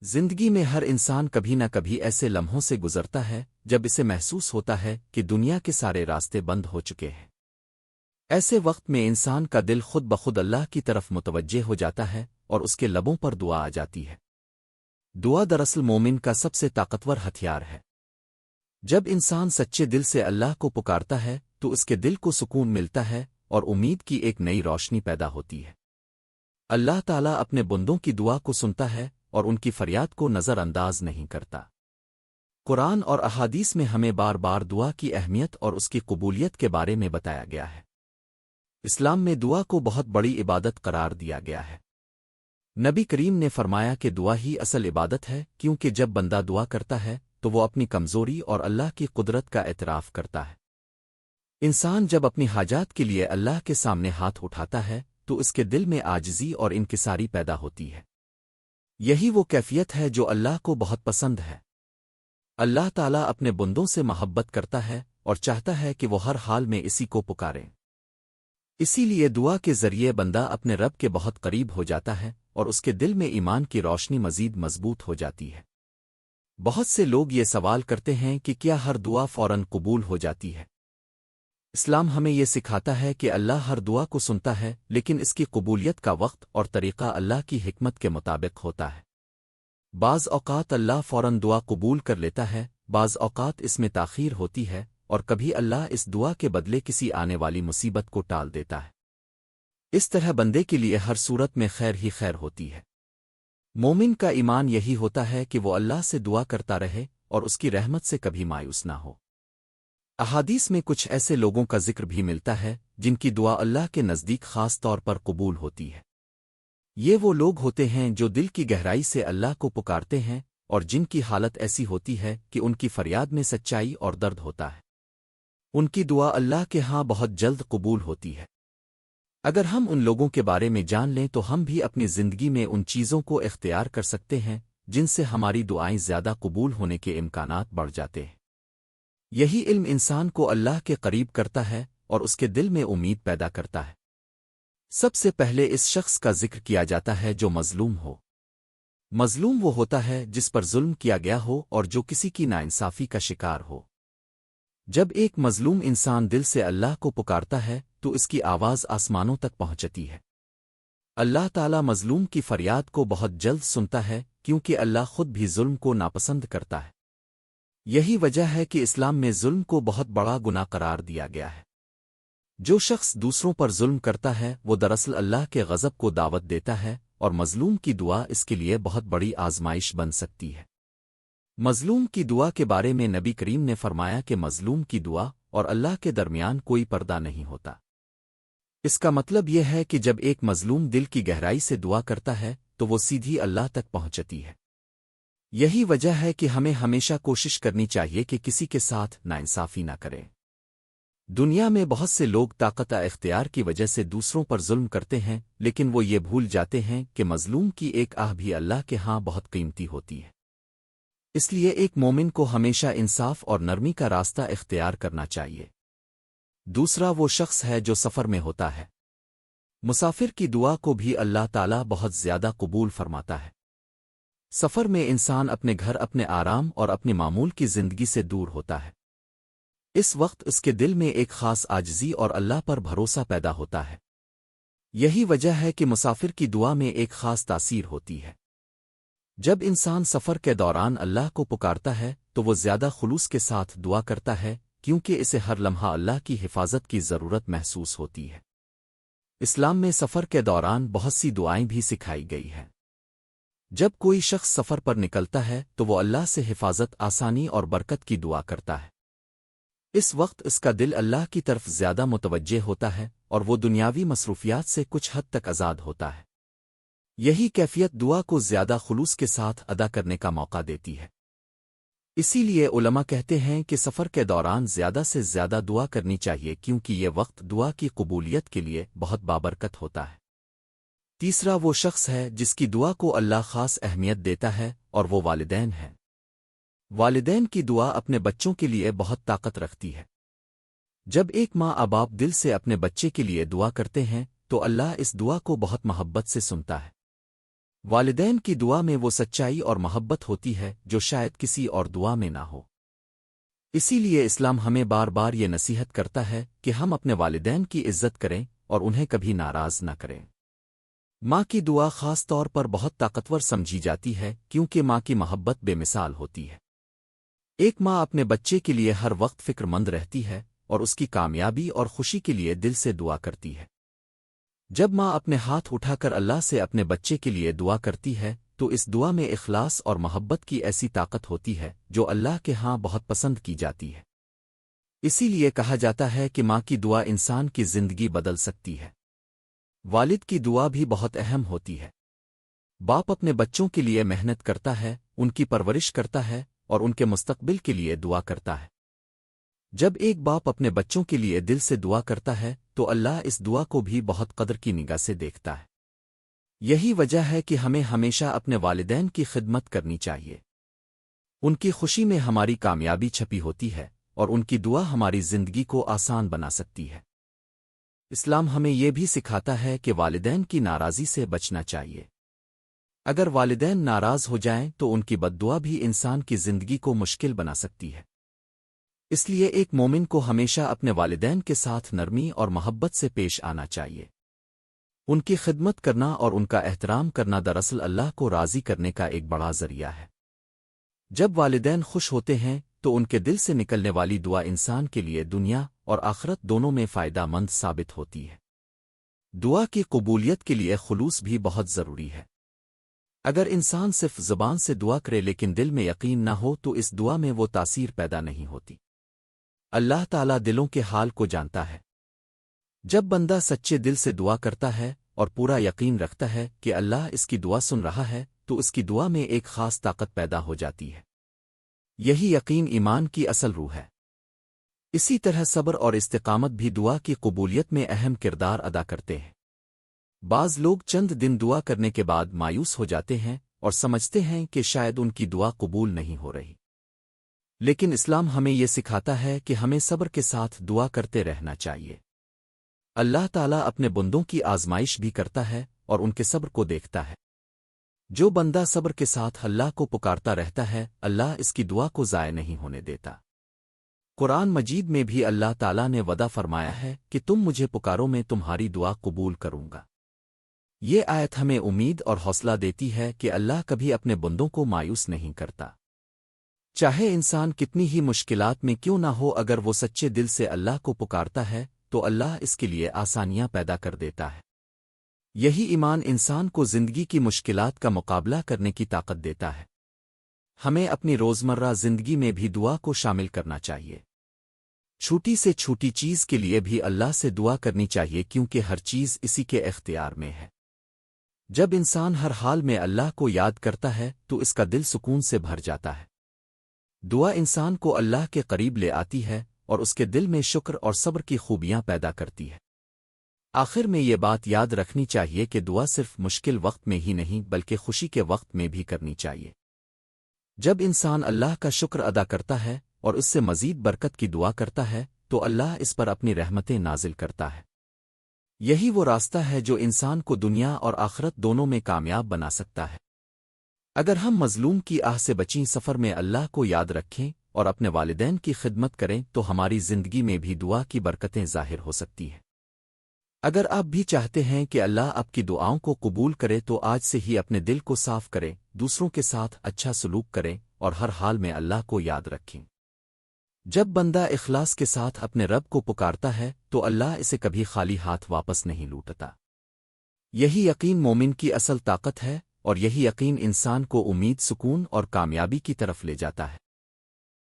زندگی میں ہر انسان کبھی نہ کبھی ایسے لمحوں سے گزرتا ہے جب اسے محسوس ہوتا ہے کہ دنیا کے سارے راستے بند ہو چکے ہیں۔ ایسے وقت میں انسان کا دل خود بخود اللہ کی طرف متوجہ ہو جاتا ہے اور اس کے لبوں پر دعا آ جاتی ہے۔ دعا دراصل مومن کا سب سے طاقتور ہتھیار ہے۔ جب انسان سچے دل سے اللہ کو پکارتا ہے تو اس کے دل کو سکون ملتا ہے اور امید کی ایک نئی روشنی پیدا ہوتی ہے۔ اللہ تعالیٰ اپنے بندوں کی دعا کو سنتا ہے اور ان کی فریاد کو نظر انداز نہیں کرتا۔ قرآن اور احادیث میں ہمیں بار بار دعا کی اہمیت اور اس کی قبولیت کے بارے میں بتایا گیا ہے۔ اسلام میں دعا کو بہت بڑی عبادت قرار دیا گیا ہے۔ نبی کریم نے فرمایا کہ دعا ہی اصل عبادت ہے، کیونکہ جب بندہ دعا کرتا ہے تو وہ اپنی کمزوری اور اللہ کی قدرت کا اعتراف کرتا ہے۔ انسان جب اپنی حاجات کے لیے اللہ کے سامنے ہاتھ اٹھاتا ہے تو اس کے دل میں عاجزی اور انکساری پیدا ہوتی ہے۔ یہی وہ کیفیت ہے جو اللہ کو بہت پسند ہے۔ اللہ تعالیٰ اپنے بندوں سے محبت کرتا ہے اور چاہتا ہے کہ وہ ہر حال میں اسی کو پکاریں۔ اسی لیے دعا کے ذریعے بندہ اپنے رب کے بہت قریب ہو جاتا ہے اور اس کے دل میں ایمان کی روشنی مزید مضبوط ہو جاتی ہے۔ بہت سے لوگ یہ سوال کرتے ہیں کہ کیا ہر دعا فوراً قبول ہو جاتی ہے؟ اسلام ہمیں یہ سکھاتا ہے کہ اللہ ہر دعا کو سنتا ہے، لیکن اس کی قبولیت کا وقت اور طریقہ اللہ کی حکمت کے مطابق ہوتا ہے۔ بعض اوقات اللہ فوراً دعا قبول کر لیتا ہے، بعض اوقات اس میں تاخیر ہوتی ہے، اور کبھی اللہ اس دعا کے بدلے کسی آنے والی مصیبت کو ٹال دیتا ہے۔ اس طرح بندے کے لیے ہر صورت میں خیر ہی خیر ہوتی ہے۔ مومن کا ایمان یہی ہوتا ہے کہ وہ اللہ سے دعا کرتا رہے اور اس کی رحمت سے کبھی مایوس نہ ہو۔ احادیث میں کچھ ایسے لوگوں کا ذکر بھی ملتا ہے جن کی دعا اللہ کے نزدیک خاص طور پر قبول ہوتی ہے۔ یہ وہ لوگ ہوتے ہیں جو دل کی گہرائی سے اللہ کو پکارتے ہیں اور جن کی حالت ایسی ہوتی ہے کہ ان کی فریاد میں سچائی اور درد ہوتا ہے۔ ان کی دعا اللہ کے ہاں بہت جلد قبول ہوتی ہے۔ اگر ہم ان لوگوں کے بارے میں جان لیں تو ہم بھی اپنی زندگی میں ان چیزوں کو اختیار کر سکتے ہیں جن سے ہماری دعائیں زیادہ قبول ہونے کے امکانات بڑھ جاتے ہیں۔ یہی علم انسان کو اللہ کے قریب کرتا ہے اور اس کے دل میں امید پیدا کرتا ہے۔ سب سے پہلے اس شخص کا ذکر کیا جاتا ہے جو مظلوم ہو۔ مظلوم وہ ہوتا ہے جس پر ظلم کیا گیا ہو اور جو کسی کی ناانصافی کا شکار ہو۔ جب ایک مظلوم انسان دل سے اللہ کو پکارتا ہے تو اس کی آواز آسمانوں تک پہنچتی ہے۔ اللہ تعالیٰ مظلوم کی فریاد کو بہت جلد سنتا ہے، کیونکہ اللہ خود بھی ظلم کو ناپسند کرتا ہے۔ یہی وجہ ہے کہ اسلام میں ظلم کو بہت بڑا گناہ قرار دیا گیا ہے۔ جو شخص دوسروں پر ظلم کرتا ہے وہ دراصل اللہ کے غضب کو دعوت دیتا ہے، اور مظلوم کی دعا اس کے لیے بہت بڑی آزمائش بن سکتی ہے۔ مظلوم کی دعا کے بارے میں نبی کریم نے فرمایا کہ مظلوم کی دعا اور اللہ کے درمیان کوئی پردہ نہیں ہوتا۔ اس کا مطلب یہ ہے کہ جب ایک مظلوم دل کی گہرائی سے دعا کرتا ہے تو وہ سیدھی اللہ تک پہنچتی ہے۔ یہی وجہ ہے کہ ہمیں ہمیشہ کوشش کرنی چاہیے کہ کسی کے ساتھ ناانصافی نہ کریں۔ دنیا میں بہت سے لوگ طاقت اختیار کی وجہ سے دوسروں پر ظلم کرتے ہیں، لیکن وہ یہ بھول جاتے ہیں کہ مظلوم کی ایک آہ بھی اللہ کے ہاں بہت قیمتی ہوتی ہے۔ اس لیے ایک مومن کو ہمیشہ انصاف اور نرمی کا راستہ اختیار کرنا چاہیے۔ دوسرا وہ شخص ہے جو سفر میں ہوتا ہے۔ مسافر کی دعا کو بھی اللہ تعالیٰ بہت زیادہ قبول فرماتا ہے۔ سفر میں انسان اپنے گھر، اپنے آرام اور اپنی معمول کی زندگی سے دور ہوتا ہے۔ اس وقت اس کے دل میں ایک خاص عاجزی اور اللہ پر بھروسہ پیدا ہوتا ہے۔ یہی وجہ ہے کہ مسافر کی دعا میں ایک خاص تاثیر ہوتی ہے۔ جب انسان سفر کے دوران اللہ کو پکارتا ہے تو وہ زیادہ خلوص کے ساتھ دعا کرتا ہے، کیونکہ اسے ہر لمحہ اللہ کی حفاظت کی ضرورت محسوس ہوتی ہے۔ اسلام میں سفر کے دوران بہت سی دعائیں بھی سکھائی گئی ہیں۔ جب کوئی شخص سفر پر نکلتا ہے تو وہ اللہ سے حفاظت، آسانی اور برکت کی دعا کرتا ہے۔ اس وقت اس کا دل اللہ کی طرف زیادہ متوجہ ہوتا ہے اور وہ دنیاوی مصروفیات سے کچھ حد تک آزاد ہوتا ہے۔ یہی کیفیت دعا کو زیادہ خلوص کے ساتھ ادا کرنے کا موقع دیتی ہے۔ اسی لیے علماء کہتے ہیں کہ سفر کے دوران زیادہ سے زیادہ دعا کرنی چاہیے، کیونکہ یہ وقت دعا کی قبولیت کے لیے بہت بابرکت ہوتا ہے۔ تیسرا وہ شخص ہے جس کی دعا کو اللہ خاص اہمیت دیتا ہے، اور وہ والدین ہیں۔ والدین کی دعا اپنے بچوں کے لیے بہت طاقت رکھتی ہے۔ جب ایک ماں باپ دل سے اپنے بچے کے لیے دعا کرتے ہیں تو اللہ اس دعا کو بہت محبت سے سنتا ہے۔ والدین کی دعا میں وہ سچائی اور محبت ہوتی ہے جو شاید کسی اور دعا میں نہ ہو۔ اسی لیے اسلام ہمیں بار بار یہ نصیحت کرتا ہے کہ ہم اپنے والدین کی عزت کریں اور انہیں کبھی ناراض نہ کریں۔ ماں کی دعا خاص طور پر بہت طاقتور سمجھی جاتی ہے کیونکہ ماں کی محبت بے مثال ہوتی ہے۔ ایک ماں اپنے بچے کے لیے ہر وقت فکر مند رہتی ہے اور اس کی کامیابی اور خوشی کے لیے دل سے دعا کرتی ہے۔ جب ماں اپنے ہاتھ اٹھا کر اللہ سے اپنے بچے کے لیے دعا کرتی ہے تو اس دعا میں اخلاص اور محبت کی ایسی طاقت ہوتی ہے جو اللہ کے ہاں بہت پسند کی جاتی ہے۔ اسی لیے کہا جاتا ہے کہ ماں کی دعا انسان کی زندگی بدل سکتی ہے۔ والد کی دعا بھی بہت اہم ہوتی ہے۔ باپ اپنے بچوں کے لیے محنت کرتا ہے، ان کی پرورش کرتا ہے اور ان کے مستقبل کے لیے دعا کرتا ہے۔ جب ایک باپ اپنے بچوں کے لیے دل سے دعا کرتا ہے تو اللہ اس دعا کو بھی بہت قدر کی نگاہ سے دیکھتا ہے۔ یہی وجہ ہے کہ ہمیں ہمیشہ اپنے والدین کی خدمت کرنی چاہیے۔ ان کی خوشی میں ہماری کامیابی چھپی ہوتی ہے اور ان کی دعا ہماری زندگی کو آسان بنا سکتی ہے۔ اسلام ہمیں یہ بھی سکھاتا ہے کہ والدین کی ناراضی سے بچنا چاہیے۔ اگر والدین ناراض ہو جائیں تو ان کی بد دعا بھی انسان کی زندگی کو مشکل بنا سکتی ہے۔ اس لیے ایک مومن کو ہمیشہ اپنے والدین کے ساتھ نرمی اور محبت سے پیش آنا چاہیے۔ ان کی خدمت کرنا اور ان کا احترام کرنا دراصل اللہ کو راضی کرنے کا ایک بڑا ذریعہ ہے۔ جب والدین خوش ہوتے ہیں تو ان کے دل سے نکلنے والی دعا انسان کے لیے دنیا اور آخرت دونوں میں فائدہ مند ثابت ہوتی ہے۔ دعا کی قبولیت کے لیے خلوص بھی بہت ضروری ہے۔ اگر انسان صرف زبان سے دعا کرے لیکن دل میں یقین نہ ہو تو اس دعا میں وہ تاثیر پیدا نہیں ہوتی۔ اللہ تعالیٰ دلوں کے حال کو جانتا ہے۔ جب بندہ سچے دل سے دعا کرتا ہے اور پورا یقین رکھتا ہے کہ اللہ اس کی دعا سن رہا ہے تو اس کی دعا میں ایک خاص طاقت پیدا ہو جاتی ہے۔ یہی یقین ایمان کی اصل روح ہے۔ اسی طرح صبر اور استقامت بھی دعا کی قبولیت میں اہم کردار ادا کرتے ہیں۔ بعض لوگ چند دن دعا کرنے کے بعد مایوس ہو جاتے ہیں اور سمجھتے ہیں کہ شاید ان کی دعا قبول نہیں ہو رہی۔ لیکن اسلام ہمیں یہ سکھاتا ہے کہ ہمیں صبر کے ساتھ دعا کرتے رہنا چاہیے۔ اللہ تعالیٰ اپنے بندوں کی آزمائش بھی کرتا ہے اور ان کے صبر کو دیکھتا ہے۔ جو بندہ صبر کے ساتھ اللہ کو پکارتا رہتا ہے اللہ اس کی دعا کو ضائع نہیں ہونے دیتا۔ قرآن مجید میں بھی اللہ تعالیٰ نے وعدہ فرمایا ہے کہ تم مجھے پکارو میں تمہاری دعا قبول کروں گا۔ یہ آیت ہمیں امید اور حوصلہ دیتی ہے کہ اللہ کبھی اپنے بندوں کو مایوس نہیں کرتا۔ چاہے انسان کتنی ہی مشکلات میں کیوں نہ ہو، اگر وہ سچے دل سے اللہ کو پکارتا ہے تو اللہ اس کے لیے آسانیاں پیدا کر دیتا ہے۔ یہی ایمان انسان کو زندگی کی مشکلات کا مقابلہ کرنے کی طاقت دیتا ہے۔ ہمیں اپنی روزمرہ زندگی میں بھی دعا کو شامل کرنا چاہیے۔ چھوٹی سے چھوٹی چیز کے لیے بھی اللہ سے دعا کرنی چاہیے کیونکہ ہر چیز اسی کے اختیار میں ہے۔ جب انسان ہر حال میں اللہ کو یاد کرتا ہے تو اس کا دل سکون سے بھر جاتا ہے۔ دعا انسان کو اللہ کے قریب لے آتی ہے اور اس کے دل میں شکر اور صبر کی خوبیاں پیدا کرتی ہے۔ آخر میں یہ بات یاد رکھنی چاہیے کہ دعا صرف مشکل وقت میں ہی نہیں بلکہ خوشی کے وقت میں بھی کرنی چاہیے۔ جب انسان اللہ کا شکر ادا کرتا ہے اور اس سے مزید برکت کی دعا کرتا ہے تو اللہ اس پر اپنی رحمتیں نازل کرتا ہے۔ یہی وہ راستہ ہے جو انسان کو دنیا اور آخرت دونوں میں کامیاب بنا سکتا ہے۔ اگر ہم مظلوم کی آہ سے بچیں، سفر میں اللہ کو یاد رکھیں اور اپنے والدین کی خدمت کریں تو ہماری زندگی میں بھی دعا کی برکتیں ظاہر ہو سکتی ہیں۔ اگر آپ بھی چاہتے ہیں کہ اللہ آپ کی دعاؤں کو قبول کرے تو آج سے ہی اپنے دل کو صاف کریں، دوسروں کے ساتھ اچھا سلوک کریں اور ہر حال میں اللہ کو یاد رکھیں۔ جب بندہ اخلاص کے ساتھ اپنے رب کو پکارتا ہے تو اللہ اسے کبھی خالی ہاتھ واپس نہیں لوٹتا۔ یہی یقین مومن کی اصل طاقت ہے اور یہی یقین انسان کو امید، سکون اور کامیابی کی طرف لے جاتا ہے۔